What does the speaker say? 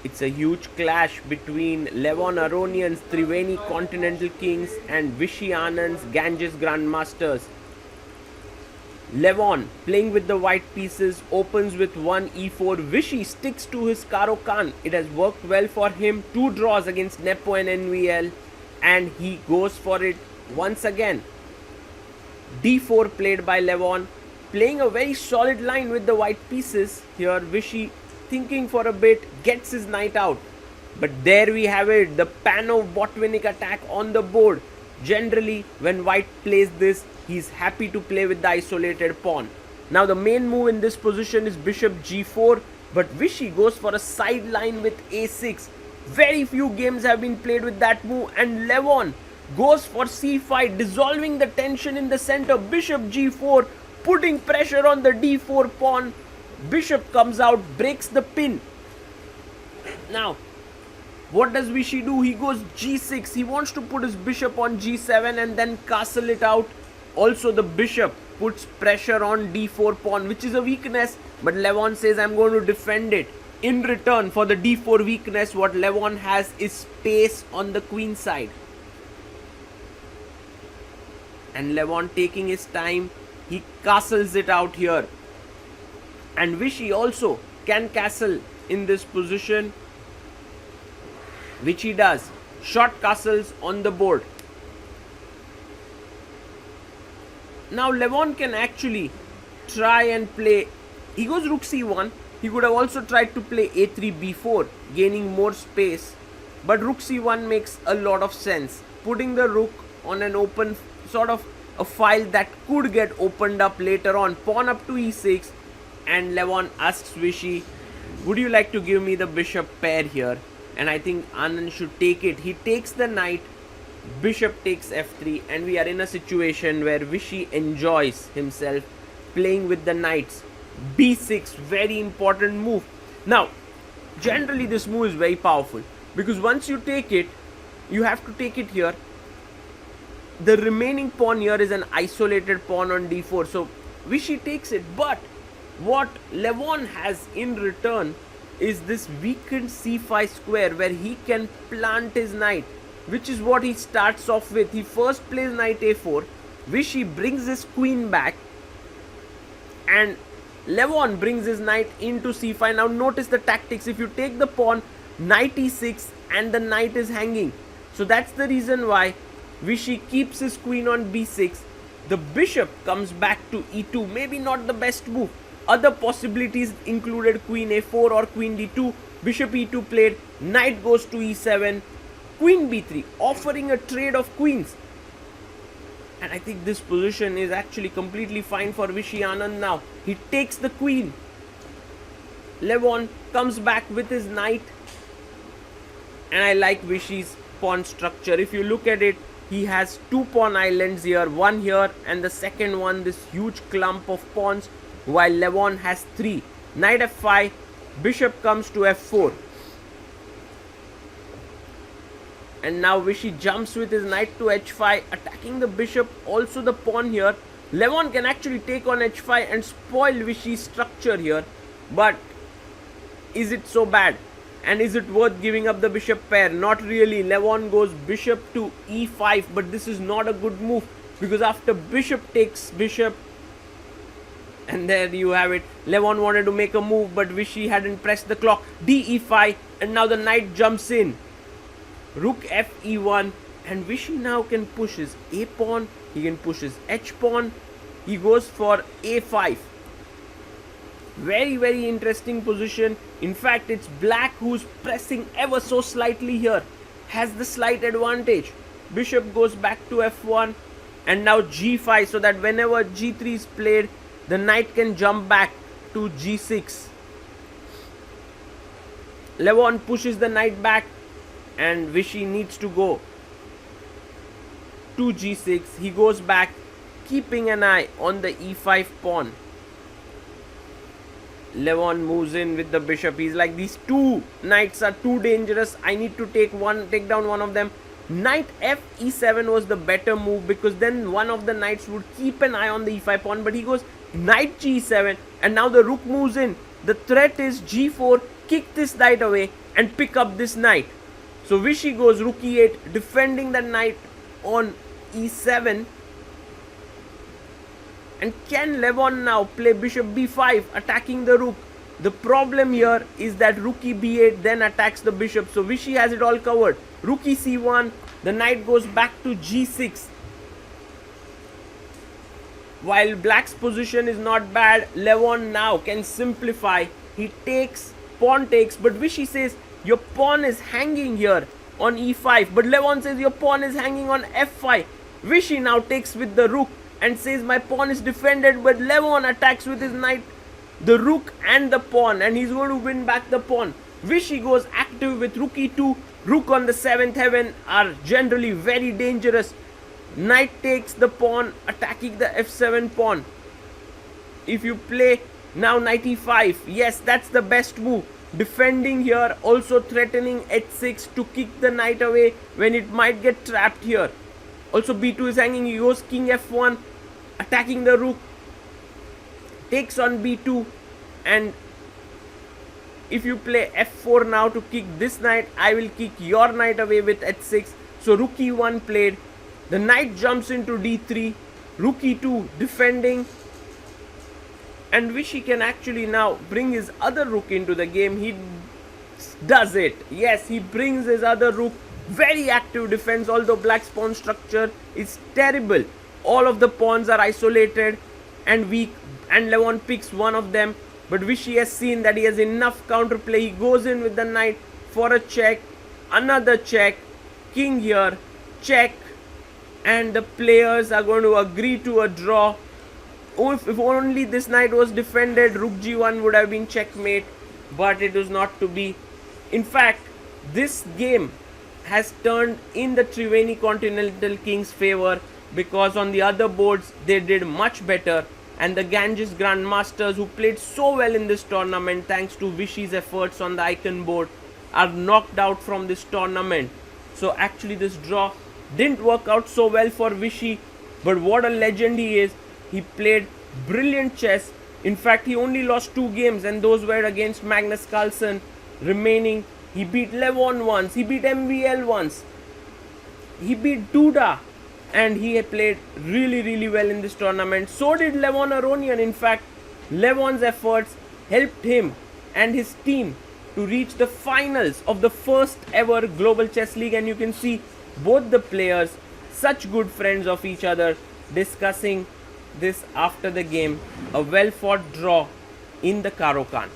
It's a huge clash between Levon Aronian's Triveni Continental Kings and Vishy Anand's Ganges Grandmasters. Levon, playing with the white pieces, opens with 1 e4. Vishy sticks to his Caro Kann. It has worked well for him. 2 draws against Nepo and NVL, and he goes for it once again. d4 played by Levon, playing a very solid line with the white pieces. Here Vishy, thinking for a bit, gets his knight out. But there we have it, the Panov-Botvinnik attack on the board. Generally, when white plays this, he's happy to play with the isolated pawn. Now the main move in this position is bishop g4, but Vishy goes for a side line with a6. Very few games have been played with that move, and Levon goes for c5, dissolving the tension in the center. Bishop g4, putting pressure on the d4 pawn. Bishop comes out, breaks the pin. Now, what does Vishy do? He goes g6. He wants to put his bishop on g7 and then castle it out. Also, the bishop puts pressure on d4 pawn, which is a weakness, but Levon says, I'm going to defend it. In return for the d4 weakness, what Levon has is space on the queen side. And Levon, taking his time, he castles it out here. And Vishy also can castle in this position, which he does. Short castles on the board. Now Levon can actually try and play. He goes rook c1. He could have also tried to play a3 b4, gaining more space. But rook c1 makes a lot of sense. Putting the rook on an open, sort of a file that could get opened up later on. Pawn up to e6. And Levon asks Vishy, would you like to give me the bishop pair here? And I think Anand should take it. He takes the knight, bishop takes f3, and we are in a situation where Vishy enjoys himself playing with the knights. b6, very important move. Now, generally this move is very powerful, because once you take it, you have to take it here. The remaining pawn here is an isolated pawn on d4, so Vishy takes it. But what Levon has in return is this weakened c5 square, where he can plant his knight, which is what he starts off with. He first plays knight a4, Vishy brings his queen back, and Levon brings his knight into c5. Now notice the tactics. If you take the pawn, knight e6, and the knight is hanging. So that's the reason why Vishy keeps his queen on b6. The bishop comes back to e2. Maybe not the best move. Other possibilities included queen a4 or queen d2. Bishop e2 played. Knight goes to e7. Queen b3, offering a trade of queens. And I think this position is actually completely fine for Vishy Anand now. He takes the queen. Levon comes back with his knight. And I like Vishy's pawn structure. If you look at it, he has 2 pawn islands here. One here, and the second one, this huge clump of pawns, while Levon has 3. Knight f5, bishop comes to f4. And now Vishy jumps with his knight to h5, attacking the bishop, also the pawn here. Levon can actually take on h5 and spoil Vishy's structure here. But is it so bad? And is it worth giving up the bishop pair? Not really. Levon goes bishop to e5, but this is not a good move, because after bishop takes bishop, and there you have it. Levon wanted to make a move, but Vishy hadn't pressed the clock. D e5, and now the knight jumps in. Rook f e1, and Vishy now can push his a pawn. He can push his h pawn. He goes for a5. Very, very interesting position. In fact, it's black who's pressing ever so slightly here. Has the slight advantage. Bishop goes back to f1, and now g5, so that whenever g3 is played, the knight can jump back to g6. Levon pushes the knight back, and Vishy needs to go to g6. He goes back, keeping an eye on the e5 pawn. Levon moves in with the bishop. He's like, these 2 knights are too dangerous. I need to take down one of them. Knight f e7 was the better move, because then one of the knights would keep an eye on the e5 pawn. But he goes knight g7, and now the rook moves in. The threat is g4, kick this knight away and pick up this knight. So Vishy goes rook e8, defending the knight on e7. And can Levon now play bishop b5, attacking the rook? The problem here is that rook b8 then attacks the bishop. So Vishy has it all covered. Rook c1, the knight goes back to g6. While black's position is not bad, Levon now can simplify. He takes, pawn takes, but Vishy says your pawn is hanging here on e5. But Levon says your pawn is hanging on f5. Vishy now takes with the rook and says my pawn is defended, but Levon attacks with his knight, the rook and the pawn, and he's going to win back the pawn. Vishy goes active with rook e2. Rook on the 7th heaven are generally very dangerous. Knight takes the pawn, attacking the f7 pawn. If you play now knight e5, yes, that's the best move. Defending here, also threatening h6 to kick the knight away when it might get trapped here. Also b2 is hanging, he goes king f1, attacking the rook, takes on b2, and if you play f4 now to kick this knight, I will kick your knight away with h6. So rook e1 played, the knight jumps into d3, rook e2 defending, and Vishy can actually now bring his other rook into the game. He does it. Yes, he brings his other rook. Very active defense, although black's pawn structure is terrible. All of the pawns are isolated and weak, and Levon picks one of them. But Vishy has seen that he has enough counterplay. He goes in with the knight for a check, another check, king here, check, and the players are going to agree to a draw. If only this knight was defended, rook g1 would have been checkmate, but it was not to be. In fact, this game has turned in the Triveni Continental Kings' favor, because on the other boards they did much better, and the Ganges Grandmasters, who played so well in this tournament thanks to Vishy's efforts on the icon board, are knocked out from this tournament. So actually this draw didn't work out so well for Vishy, but what a legend he is. He played brilliant chess. In fact, he only lost 2 games, and those were against Magnus Carlsen. Remaining, he beat Levon once, he beat MVL once, he beat Duda, and he had played really well in this tournament. So did Levon Aronian. In fact, Levon's efforts helped him and his team to reach the finals of the first ever Global Chess League, and you can see both the players, such good friends of each other, discussing this after the game. A well fought draw in the Caro Kann.